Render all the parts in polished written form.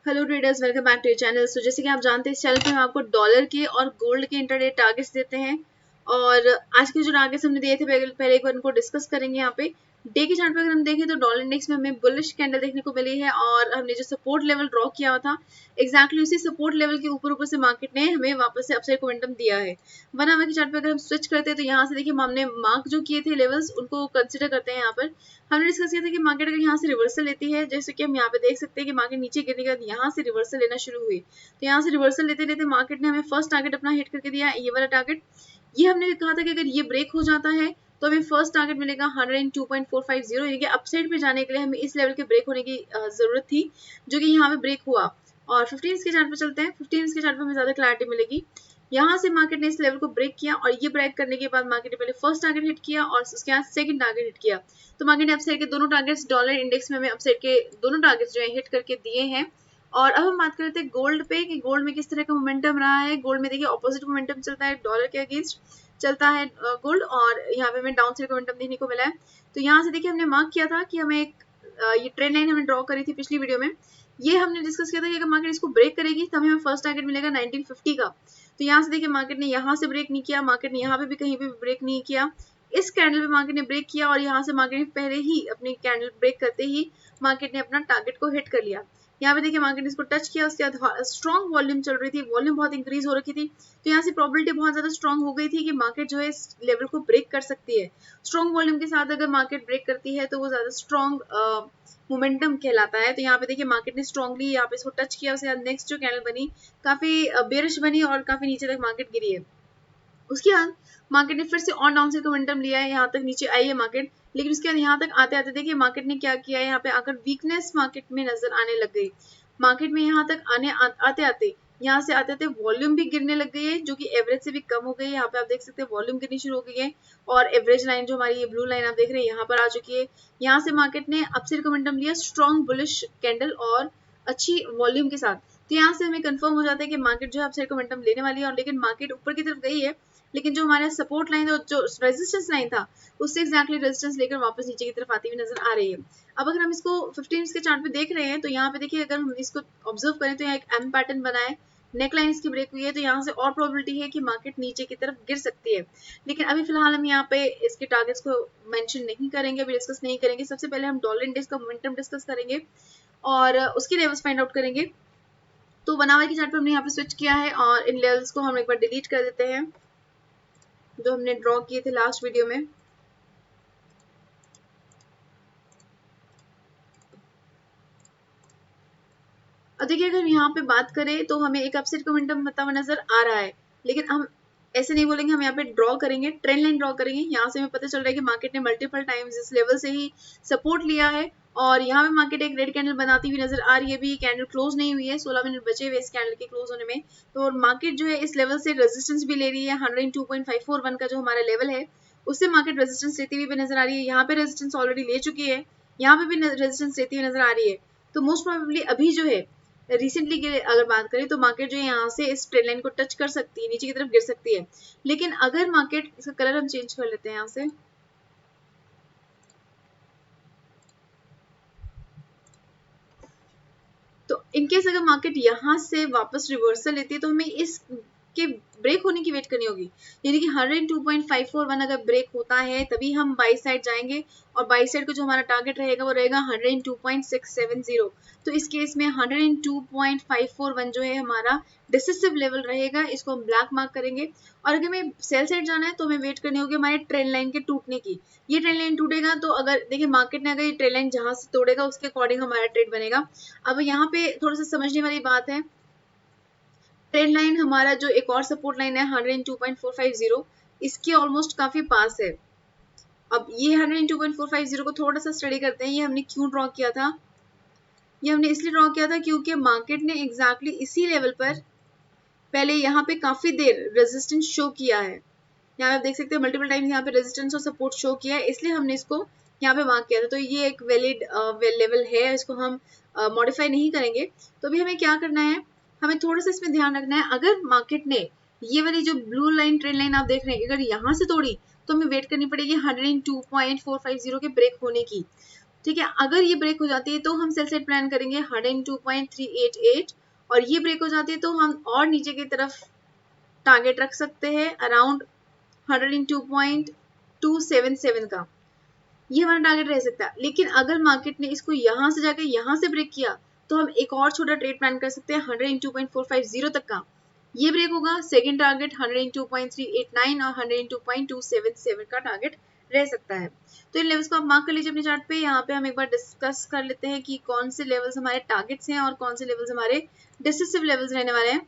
Hello traders, welcome back to your channel. So जैसे कि आप जानते हैं, इस चैनल पे हम आपको डॉलर के और गोल्ड के इंटरडे टारगेट्स देते हैं। और आज के जो टारगेट्स हमने दिए थे पहले एक बार उनको डिस्कस करेंगे। यहाँ पे डे के चार्ट पे अगर हम देखें तो डॉलर इंडेक्स में हमें बुलिश कैंडल देखने को मिली है और हमने जो सपोर्ट लेवल ड्रॉ किया हुआ था एक्जैक्टली उसी सपोर्ट लेवल के ऊपर से मार्केट ने हमें वापस से अपसाइड मोमेंटम दिया है। 1 आवर के चार्ट पे अगर हम स्विच करते हैं तो यहाँ से देखिए हमने मार्क जो किए थे लेवल्स उनको कंसिडर करते हैं। यहाँ पर हमने डिस्कस किया था कि मार्केट अगर यहाँ से रिवर्सल लेती है, जैसे कि हम यहाँ पे देख सकते हैं कि मार्केट नीचे गिरने के बाद यहाँ से रिवर्सल लेना शुरू हुई, तो यहाँ से रिवर्सल लेते लेते मार्केट ने हमें फर्स्ट टारगेट अपना हिट करके दिया, ये वाला टारगेट। ये हमने कहा था कि अगर ये ब्रेक हो जाता है तो हमें फर्स्ट टारगेट मिलेगा 102.450, यानी कि अपसाइड पे जाने के लिए हमें इस लेवल के ब्रेक होने की जरूरत थी, जो कि यहाँ पे ब्रेक हुआ। और 15 के चार्ट पे चलते हैं। 15 के चार्ट पे हमें ज्यादा क्लैरिटी मिलेगी। यहाँ से मार्केट ने इस लेवल को ब्रेक किया और ये ब्रेक करने के बाद मार्केट ने पहले फर्स्ट टारगेट हिट किया और उसके बाद सेकंड टारगेट हिट किया। तो मार्केट ने अपसाइड के दोनों टारगेट्स डॉलर इंडेक्स में हमें अपसाइड के दोनों टारगेट्स जो है हिट करके दिए हैं। और अब हम बात करते हैं गोल्ड पे कि गोल्ड में किस तरह का मोमेंटम रहा है। गोल्ड में देखिए ऑपोजिट मोमेंटम चलता है, डॉलर के अगेंस्ट चलता है गोल्ड, और यहाँ पे हमें डाउन साइड मोमेंटम देखने को मिला है। तो यहाँ से देखिए हमने मार्क किया था कि हमें एक ये ट्रेंड लाइन हमने ड्रॉ करी थी पिछली वीडियो में। ये हमने डिस्कस किया था कि अगर मार्केट इसको ब्रेक करेगी तब हमें फर्स्ट टारगेट मिलेगा 1950 का। तो यहाँ से देखिए मार्केट ने यहाँ से ब्रेक नहीं किया, मार्केट ने यहाँ पे भी कहीं पे भी ब्रेक नहीं किया। इस कैंडल पे मार्केट ने ब्रेक किया और यहाँ से मार्केट ने पहले ही अपनी कैंडल ब्रेक करते ही मार्केट ने अपना टारगेट को हिट कर लिया। यहाँ पे देखिए मार्केट ने इसको टच किया, उसके बाद स्ट्रॉन्ग वॉल्यूम चल रही थी, वॉल्यूम बहुत इंक्रीज हो रखी थी, तो यहाँ से प्रोबेबिलिटी बहुत ज्यादा स्ट्रॉन्ग हो गई थी कि मार्केट जो है इस लेवल को ब्रेक कर सकती है। स्ट्रॉन्ग वॉल्यूम के साथ अगर मार्केट ब्रेक करती है तो वो ज्यादा स्ट्रॉन्ग मोमेंटम कहलाता है। तो यहाँ पे देखिए मार्केट ने स्ट्रॉन्गली यहाँ पे इसको टच किया, उसके बाद नेक्स्ट जो कैंडल बनी काफी बेरिश बनी और काफी नीचे तक मार्केट गिरी है। उसके बाद मार्केट ने फिर से ऑन डाउन से मोमेंटम लिया है, यहाँ तक नीचे आई है मार्केट, लेकिन उसके बाद यहाँ तक आते आते देखिए मार्केट ने क्या किया है, यहाँ पे आकर वीकनेस मार्केट में नजर आने लग गई। मार्केट में यहाँ तक आते आते यहाँ से आते आते वॉल्यूम भी गिरने लग गई है, जो कि एवरेज से भी कम हो गई है। यहाँ पे आप देख सकते हैं वॉल्यूम गिरनी शुरू हो गई है और एवरेज लाइन जो हमारी ये ब्लू लाइन आप देख रहे हैं यहाँ पर आ चुकी है। यहाँ से मार्केट ने अपसाइड मोमेंटम लिया स्ट्रॉन्ग बुलिश कैंडल और अच्छी वॉल्यूम के साथ। तो यहाँ से हमें कंफर्म हो जाता है कि मार्केट जो है अपसाइड मोमेंटम लेने वाली है। और लेकिन मार्केट ऊपर की तरफ गई है, लेकिन जो हमारा सपोर्ट लाइन जो रेजिस्टेंस लाइन था उससे एक्जैक्टली रेजिस्टेंस लेकर वापस नीचे की तरफ आती हुई नजर आ रही है। अब अगर हम इसको 15 के चार्ट पे देख रहे हैं तो यहाँ पे देखिए अगर हम इसको ऑब्जर्व करें तो यहाँ एक एम पैटर्न बना है, नेक लाइन इसकी ब्रेक हुई है, तो यहाँ से और प्रोबेबिलिटी है कि मार्केट नीचे की तरफ गिर सकती है। लेकिन अभी फिलहाल हम यहाँ पे इसके टारगेट्स को मेंशन नहीं करेंगे, अभी डिस्कस नहीं करेंगे। सबसे पहले हम डॉलर इंडेक्स का मोमेंटम डिस्कस करेंगे और उसके लेवल्स फाइंड आउट करेंगे। तो 1 आवर के चार्ट पे हमने यहाँ पे स्विच किया है और इन लेवल्स को हम एक बार डिलीट कर देते हैं जो हमने ड्रॉ किए थे लास्ट वीडियो में। और देखिए अगर यहाँ पे बात करें तो हमें एक अपसाइड मोमेंटम बनता हुआ नजर आ रहा है, लेकिन हम ऐसे नहीं बोलेंगे, हम यहाँ पे ड्रॉ करेंगे, ट्रेंड लाइन ड्रॉ करेंगे। यहाँ से हमें पता चल रहा है कि मार्केट ने मल्टीपल टाइम्स इस लेवल से ही सपोर्ट लिया है और यहाँ पे मार्केट एक रेड कैंडल बनाती हुई नजर आ रही है। अभी कैंडल क्लोज नहीं हुई है, 16 मिनट बचे हुए इस कैंडल के क्लोज होने में। तो मार्केट जो है इस लेवल से रेजिस्टेंस भी ले रही है, 102.541 का जो हमारा लेवल है उससे मार्केट रेजिस्टेंस लेती हुई भी नजर आ रही है। यहाँ पे रेजिस्टेंस ऑलरेडी ले चुकी है, यहाँ पे भी रेजिस्टेंस लेती हुई नजर आ रही है। तो मोस्ट प्रोबेबली अभी जो है रिसेंटली के अगर बात करें तो मार्केट जो है यहाँ से इस ट्रेंड लाइन को टच कर सकती है, नीचे की तरफ गिर सकती है। लेकिन अगर मार्केट, इसका कलर हम चेंज कर लेते हैं यहाँ से, तो इनकेस अगर मार्केट यहाँ से वापस रिवर्सल लेती है तो हमें इस के ब्रेक होने की वेट करनी होगी, यानी कि 102.541 अगर ब्रेक होता है तभी हम बाई साइड जाएंगे और बाई साइड का जो हमारा टारगेट रहेगा वो रहेगा 102.670। तो इस केस में 102.541 जो है हमारा डिसिसिव लेवल रहेगा, इसको हम ब्लैक मार्क करेंगे। और अगर हमें सेल साइड जाना है तो हमें वेट करनी होगी हमारे ट्रेंड लाइन के टूटने की। ये ट्रेंड लाइन टूटेगा तो अगर देखिए मार्केट ने अगर ये ट्रेंड लाइन जहां से तोड़ेगा उसके अकॉर्डिंग हमारा ट्रेड बनेगा। अब यहाँ पे थोड़ा सा समझने वाली बात है, ट्रेंड लाइन हमारा जो एक और सपोर्ट लाइन है 102.450, इसके ऑलमोस्ट काफी पास है। अब ये 102.450 को थोड़ा सा स्टडी करते हैं। ये हमने क्यों ड्रॉ किया था, ये हमने इसलिए ड्रॉ किया था क्योंकि मार्केट ने एग्जैक्टली इसी लेवल पर पहले यहाँ पे काफी देर रेजिस्टेंस शो किया है। यहाँ पे आप देख सकते हैं मल्टीपल टाइम्स यहाँ पे रेजिस्टेंस और सपोर्ट शो किया है, इसलिए हमने इसको यहाँ पे मार्क किया था। तो ये एक वैलिड लेवल है, इसको हम मॉडिफाई नहीं करेंगे। तो अभी हमें क्या करना है, हमें थोड़ा सा इसमें ध्यान रखना है। अगर मार्केट ने ये वाली जो ब्लू लाइन ट्रेंड लाइन आप देख रहे हैं अगर यहाँ से तोड़ी तो हमें वेट करनी पड़ेगी 102.450 के ब्रेक होने की। ठीक है। अगर ये ब्रेक हो जाती है तो हम सेल साइड प्लान करेंगे 102.388 और ये ब्रेक हो जाती है तो हम और नीचे की तरफ टारगेट रख सकते हैं अराउंड 102.277 का, ये हमारा टारगेट रह सकता है। लेकिन अगर मार्केट ने इसको यहाँ से जाकर यहाँ से ब्रेक किया तो हम एक और छोटा ट्रेड प्लान कर सकते हैं 102.450 तक का। ये ब्रेक होगा, सेकंड टारगेट 102.389 और 102.277 का टारगेट रह सकता है। तो इन लेवल्स को आप मार्क कर लीजिए अपने चार्ट पे। यहाँ पे हम एक बार डिस्कस कर लेते हैं कि कौन से लेवल्स हमारे टारगेट्स हैं और कौन से लेवल्स हमारे डिसिसिव लेवल्स रहने वाले हैं।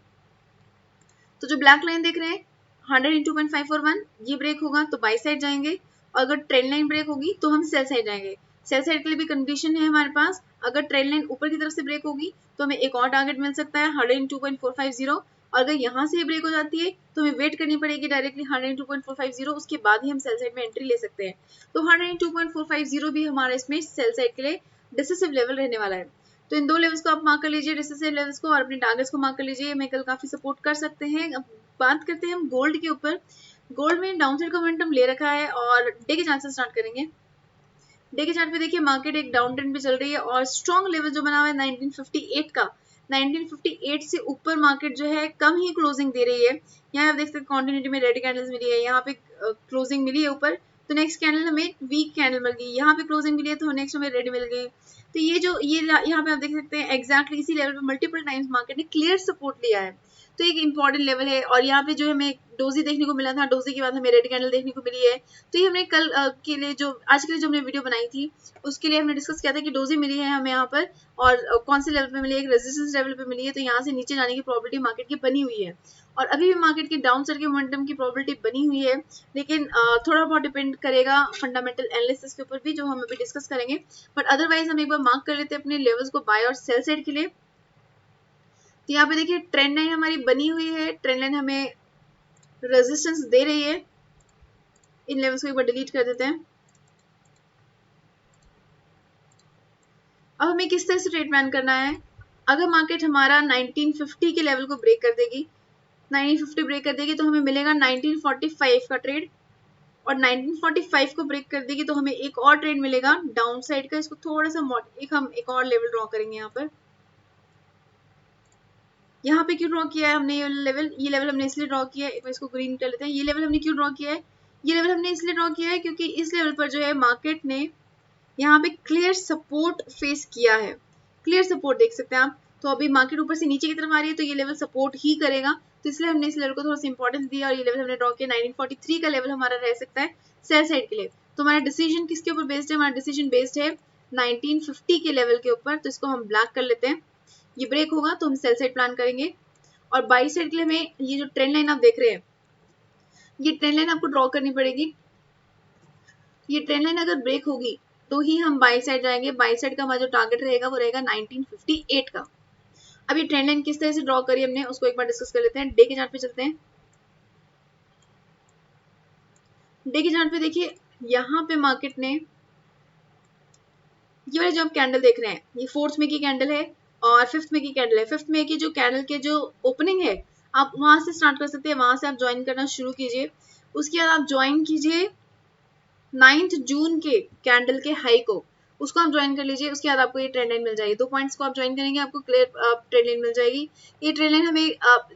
तो जो ब्लैक लाइन देख रहे हैं 102.541, ये ब्रेक होगा तो बाई साइड जाएंगे, और अगर ट्रेंड लाइन ब्रेक होगी तो हम सेल साइड जाएंगे। सेल साइड के लिए भी कंडीशन है हमारे पास, अगर ट्रेंड लाइन ऊपर की तरफ से ब्रेक होगी तो हमें एक और टारगेट मिल सकता है 102.450, और अगर यहाँ से ब्रेक हो जाती है तो हमें वेट करनी पड़ेगी डायरेक्टली 102.450, उसके बाद ही हम सेल साइड में एंट्री ले सकते हैं। तो 102.450 भी हमारा इसमें सेल साइड के लिए डिसिसिव लेवल रहने वाला है। तो इन दो लेवल्स को आप मार्क कर लीजिए, डिसिसिव लेवल्स को, और अपने टारगेट्स को मार्क कर लीजिए। हमें कल काफी सपोर्ट कर सकते हैं। अब बात करते हैं हम गोल्ड के ऊपर। गोल्ड में डाउनसाइड का मोमेंटम ले रखा है और डे के चार्ट से स्टार्ट करेंगे। डे के चार्ट पे देखिए मार्केट एक डाउन ट्रेंड पे चल रही है और स्ट्रॉन्ग लेवल जो बना हुआ है 1958 का, 1958 से ऊपर मार्केट जो है कम ही क्लोजिंग दे रही है। यहाँ आप देख सकते हैं कॉन्टिन्यूटी में रेड कैंडल्स मिली है, यहाँ पे क्लोजिंग मिली है ऊपर, तो नेक्स्ट कैंडल हमें वीक कैंडल मिल गई, यहाँ पे क्लोजिंग मिली है तो नेक्स्ट हमें रेड मिल गई। तो ये यहाँ पे आप देख सकते हैं एग्जैक्टली इसी लेवल पे मल्टीपल टाइम्स मार्केट ने क्लियर सपोर्ट लिया है, तो एक इंपॉर्टेंट लेवल है। और यहाँ पे जो हमें डोजी देखने को मिला था, डोजी के बाद हमें रेड कैंडल देखने को मिली है। तो ये हमने कल के लिए जो आज के लिए जो हमने वीडियो बनाई थी उसके लिए हमने डिस्कस किया था कि डोजी मिली है हमें यहाँ पर, और कौन से लेवल पे मिली है, एक रेजिस्टेंस लेवल पे मिली है, तो यहाँ से नीचे जाने की प्रोबेबिलिटी मार्केट की बनी हुई है, और अभी भी मार्केट की डाउन साइड के मोमेंटम की प्रोबेबिलिटी बनी हुई है। लेकिन थोड़ा बहुत डिपेंड करेगा फंडामेंटल एनालिसिस के ऊपर भी, जो हम अभी डिस्कस करेंगे। बट अदरवाइज हम एक बार मार्क कर लेते हैं अपने लेवल्स को बाय और सेल साइड के लिए। तो यहाँ पे देखिए ट्रेंड लाइन हमारी बनी हुई है, ट्रेंड लाइन हमें रेजिस्टेंस दे रही है। इन लेवल्स को एक बार डिलीट कर देते हैं। अब हमें किस तरह से ट्रेड प्लान करना है। अगर मार्केट हमारा 1950 के लेवल को ब्रेक कर देगी, 1950 ब्रेक कर देगी तो हमें मिलेगा 1945 का ट्रेड, और 1945 को ब्रेक कर देगी तो हमें एक और ट्रेड मिलेगा डाउन साइड का। इसको थोड़ा सा हम एक और लेवल ड्रॉ करेंगे यहाँ पर। यहाँ पे क्यों ड्रॉ किया है हमने ये लेवल हमने इसलिए ड्रॉ किया है, इसको ग्रीन कर लेते हैं। ये लेवल हमने क्यों ड्रॉ किया है, ये लेवल हमने इसलिए ड्रॉ किया है क्योंकि इस लेवल पर जो है मार्केट ने यहाँ पे क्लियर सपोर्ट फेस किया है। क्लियर सपोर्ट देख सकते हैं आप। तो अभी मार्केट ऊपर से नीचे की तरफ आ रही है तो ये लेवल सपोर्ट ही करेगा, तो इसलिए हमने इस लेवल को थोड़ा सा इंपॉर्टेंस दिया, और ये लेवल हमने ड्रॉ किया 1943 का लेवल हमारा रह सकता है सेल साइड के लिए। तो हमारा डिसीजन किसके ऊपर बेस्ड है, हमारा डिसीजन बेस्ड है 1950 के लेवल के ऊपर। तो इसको हम ब्लैक कर लेते हैं। ये ब्रेक होगा तो हम सेल साइड प्लान करेंगे, और बाई साइड के लिए हमें ये जो ट्रेंड लाइन आप देख रहे हैं, ये ट्रेंड लाइन आपको ड्रॉ करनी पड़ेगी। ये ट्रेंड लाइन अगर ब्रेक होगी तो ही हम बाई साइड जाएंगे। बाई साइड का हमारा जो टारगेट रहेगा वो रहेगा 1958 का। अब ये ट्रेंड लाइन किस तरह से ड्रॉ करी हमने उसको एक बार डिस्कस कर लेते हैं। डे के चार्ट पे चलते हैं। डे के चार्ट पे देखिए यहाँ पे मार्केट ने ये वाले जो आप कैंडल देख रहे हैं, ये 4th में की कैंडल है और 5th में की कैंडल है। 5th में की जो कैंडल के जो ओपनिंग है आप वहां से स्टार्ट कर सकते हैं, वहां से आप ज्वाइन करना शुरू कीजिए। उसके बाद आप ज्वाइन कीजिए 9th जून के कैंडल के हाई को, उसको आप ज्वाइन कर लीजिए। उसके बाद आपको ये ट्रेंड लाइन मिल जाएगी। 2 पॉइंट्स को आप ज्वाइन करेंगे, आपको क्लियर ट्रेंड लाइन मिल जाएगी। ये ट्रेंड लाइन हमें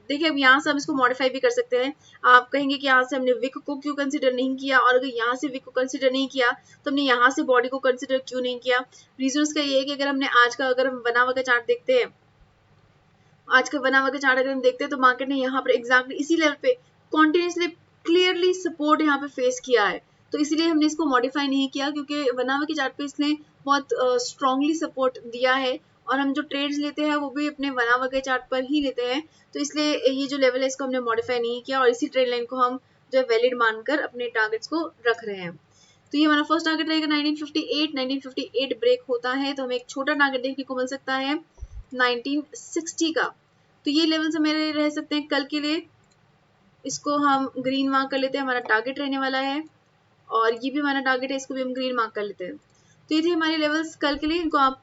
देखिए अब यहाँ से हम इसको मॉडिफाई भी कर सकते हैं। आप कहेंगे कि यहाँ से हमने विक को क्यों कंसिडर नहीं किया, और अगर यहाँ से विक को कंसिडर नहीं किया तो हमने यहाँ से बॉडी को कंसिडर क्यों नहीं किया। रीजन उसका ये है कि अगर हमने आज का अगर हम बना हुआ का चार्ट देखते हैं, आज का बना हुआ का चार्ट अगर हम देखते हैं तो मार्केट ने यहाँ पर एग्जैक्टली इसी लेवल पे कॉन्टिन्यूसली क्लियरली सपोर्ट यहाँ पे फेस किया है। तो इसीलिए हमने इसको मॉडिफाई नहीं किया, क्योंकि बना हुआ के चार्ट पे इसने बहुत स्ट्रांगली सपोर्ट दिया है, और हम जो ट्रेड्स लेते हैं वो भी अपने बना हुआ के चार्ट पर ही लेते हैं। तो इसलिए ये जो लेवल है इसको हमने मॉडिफाई नहीं किया, और इसी ट्रेड लाइन को हम जो है वैलिड मानकर अपने टारगेट्स को रख रहे हैं। तो ये हमारा फर्स्ट टारगेट रहेगा 1958। 1958 ब्रेक होता है तो हमें एक छोटा टारगेट देखने को मिल सकता है 1960 का। तो ये लेवल्स हमारे रह सकते हैं कल के लिए। इसको हम ग्रीन मार्क कर लेते हैं, हमारा टारगेट रहने वाला है, और ये भी हमारा टारगेट है, इसको भी हम ग्रीन मार्क कर लेते हैं। तो ये थे हमारे लेवल्स कल के लिए। इनको आप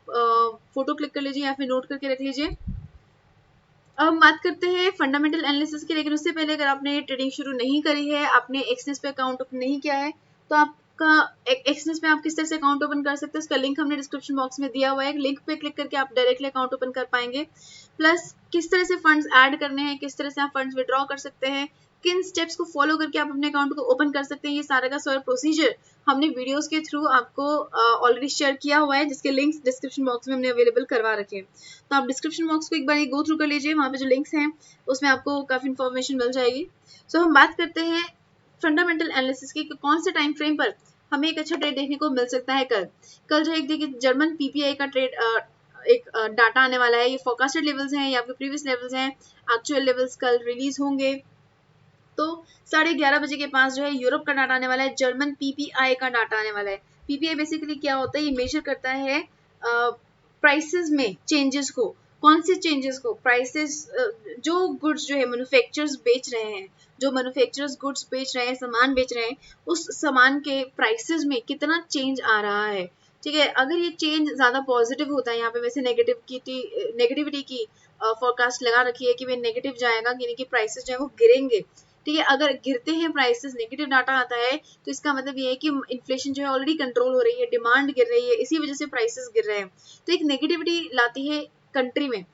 फोटो क्लिक कर लीजिए या फिर नोट करके रख लीजिए। अब हम बात करते हैं फंडामेंटल एनालिसिस की, लेकिन उससे पहले अगर आपने ट्रेडिंग शुरू नहीं करी है, आपने एक्सचेंज पे अकाउंट ओपन नहीं किया है, तो आप आपका एक्सनेस में आप किस तरह से अकाउंट ओपन कर सकते हैं उसका लिंक हमने डिस्क्रिप्शन बॉक्स में दिया हुआ है। लिंक पे क्लिक करके आप डायरेक्टली अकाउंट ओपन कर पाएंगे। प्लस किस तरह से फंड्स ऐड करने हैं, किस तरह से आप फंड्स विड्रॉ कर सकते हैं, किन स्टेप्स को फॉलो करके आप अपने अकाउंट को ओपन कर सकते हैं, ये सारा का सारा प्रोसीजर हमने वीडियोस के थ्रू आपको ऑलरेडी शेयर किया हुआ है, जिसके लिंक्स डिस्क्रिप्शन बॉक्स में हमने अवेलेबल करवा रखे हैं। तो आप डिस्क्रिप्शन बॉक्स को एक बार गो थ्रू कर लीजिए, वहाँ पे जो लिंक्स हैं उसमें आपको काफ़ी इन्फॉर्मेशन मिल जाएगी। सो हम बात करते हैं फंडामेंटल एनालिसिस की, कौन से टाइम फ्रेम पर हमें एक अच्छा ट्रेड देखने को मिल सकता है। कल जो एक देखिए जर्मन पीपीआई का ट्रेड एक डाटा आने वाला है। ये फोरकास्टेड लेवल्स हैं, ये आपके प्रीवियस लेवल्स हैं, एक्चुअल लेवल्स कल रिलीज होंगे। तो 11:30 बजे के पास जो है यूरोप का डाटा आने वाला है, जर्मन पीपीआई का डाटा आने वाला है। पीपीआई बेसिकली क्या होता है, ये मेजर करता है प्राइसेस में चेंजेस को। कौन से चेंजेस को? प्राइसेस, जो गुड्स जो है मैन्युफैक्चरर्स बेच रहे हैं, जो मैन्युफैक्चरर्स गुड्स बेच रहे हैं, सामान बेच रहे हैं, उस सामान के प्राइसेस में कितना चेंज आ रहा है। ठीक है, अगर ये चेंज ज्यादा पॉजिटिव होता है, यहाँ पे वैसे नेगेटिविटी की फोरकास्ट लगा रखी है कि वे नेगेटिव जाएगा, यानी कि प्राइसेस जो है वो गिरेंगे। ठीक है, अगर गिरते हैं प्राइसेस, नेगेटिव डाटा आता है, तो इसका मतलब ये है कि इन्फ्लेशन जो है ऑलरेडी कंट्रोल हो रही है, डिमांड गिर रही है, इसी वजह से प्राइसेस गिर रहे हैं। तो एक नेगेटिविटी लाती है कंट्री में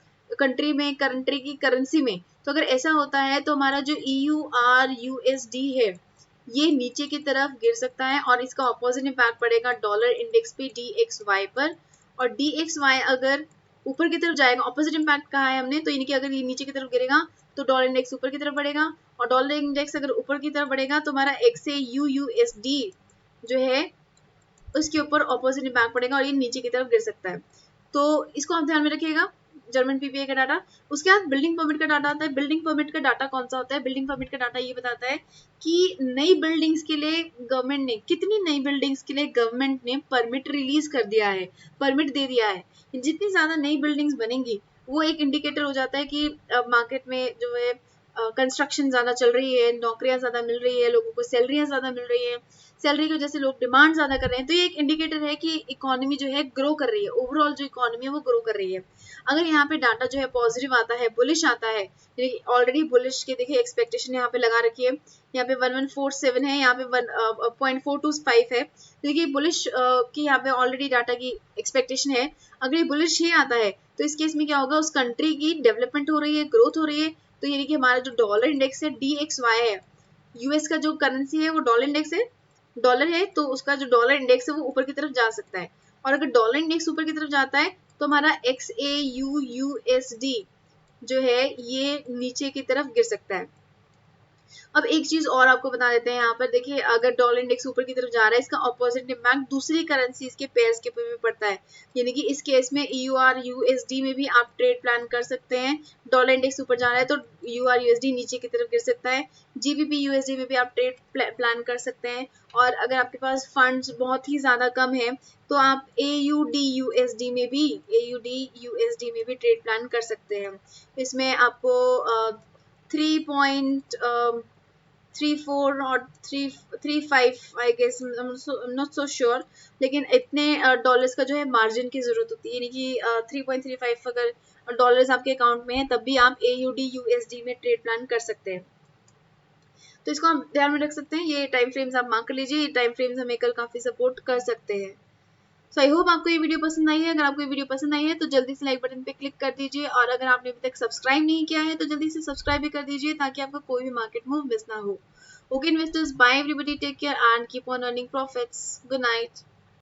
कंट्री की करेंसी में। तो अगर ऐसा होता है तो हमारा जो EUR/USD है ये नीचे की तरफ गिर सकता है, और इसका ऑपोजिट इम्पैक्ट पड़ेगा डॉलर इंडेक्स पे DXY पर। और DXY अगर ऊपर की तरफ जाएगा, ऑपोजिट इम्पैक्ट कहा है हमने, तो यानी कि अगर ये नीचे की तरफ गिरेगा तो डॉलर इंडेक्स ऊपर की तरफ बढ़ेगा, और डॉलर इंडेक्स अगर ऊपर की तरफ बढ़ेगा तो हमारा XAUUSD जो है उसके ऊपर ऑपोजिट इम्पैक्ट पड़ेगा और ये नीचे की तरफ गिर सकता है। तो इसको आप ध्यान में रखिएगा, जर्मन पीपीआई का डाटा। उसके बाद बिल्डिंग परमिट का डाटा आता है। बिल्डिंग परमिट का डाटा कौन सा होता है? बिल्डिंग परमिट का डाटा ये बताता है कि नई बिल्डिंग्स के लिए गवर्नमेंट ने, कितनी नई बिल्डिंग्स के लिए गवर्नमेंट ने परमिट रिलीज कर दिया है, परमिट दे दिया है। जितनी ज्यादा नई बिल्डिंग्स बनेंगी वो एक इंडिकेटर हो जाता है कि मार्केट में जो है कंस्ट्रक्शन ज्यादा चल रही है, नौकरियां ज्यादा मिल रही है, लोगों को सैलरियां ज्यादा मिल रही है, सैलरी की वजह से लोग डिमांड ज्यादा कर रहे हैं। तो ये एक इंडिकेटर है कि इकोनॉमी जो है ग्रो कर रही है, ओवरऑल जो इकोनॉमी है वो ग्रो कर रही है। अगर यहाँ पे डाटा जो है पॉजिटिव आता है, बुलिश आता है, ऑलरेडी बुलिश के देखिए एक्सपेक्टेशन यहाँ पे लगा रखी है, यहाँ पे 1147 है, यहाँ पे 0.425 है। देखिए बुलिश की यहाँ पे ऑलरेडी डाटा की एक्सपेक्टेशन है। अगर ये बुलिश ही आता है तो इस केस में क्या होगा, उस कंट्री की डेवलपमेंट हो रही है, ग्रोथ हो रही है। तो यानी कि हमारा जो डॉलर इंडेक्स है DXY है, यूएस का जो करेंसी है वो डॉलर इंडेक्स है, डॉलर है, तो उसका जो डॉलर इंडेक्स है वो ऊपर की तरफ जा सकता है। और अगर डॉलर इंडेक्स ऊपर की तरफ जाता है तो हमारा XAUUSD जो है ये नीचे की तरफ गिर सकता है। अब एक चीज और आपको बता देते हैं, यहाँ पर देखिए अगर डॉलर इंडेक्स ऊपर की तरफ जा रहा है, इसका ऑपोजिट इम्पैक्ट दूसरी करेंसीज के पेयर्स के ऊपर भी पड़ता है। यानी कि इस केस में EUR/USD में भी आप ट्रेड प्लान कर सकते हैं। डॉलर इंडेक्स ऊपर जा रहा है तो EUR/USD नीचे की तरफ गिर सकता है। GBP/USD में भी आप ट्रेड प्लान कर सकते हैं। और अगर आपके पास फंड्स बहुत ही ज्यादा कम है तो आप AUD/USD में भी ट्रेड प्लान कर सकते हैं। इसमें आपको 3.34 और 3.35 I guess, not so sure, लेकिन इतने डॉलर्स का जो है मार्जिन की जरूरत होती है। यानी कि 3.35 अगर डॉलर्स आपके अकाउंट में है तब भी आप AUD/USD में ट्रेड प्लान कर सकते हैं। तो इसको आप ध्यान में रख सकते हैं। ये टाइम फ्रेम्स आप मार्क कर लीजिए, ये टाइम फ्रेम्स हमें कल काफी सपोर्ट कर सकते हैं। सो आई होप आपको ये वीडियो पसंद आई है। अगर आपको ये वीडियो पसंद आई है तो जल्दी से लाइक बटन पे क्लिक कर दीजिए, और अगर आपने अभी तक सब्सक्राइब नहीं किया है तो जल्दी से सब्सक्राइब भी कर दीजिए ताकि आपको कोई भी मार्केट मूव मिस ना हो। Okay investors, bye everybody, take care and keep on earning profits. Good night.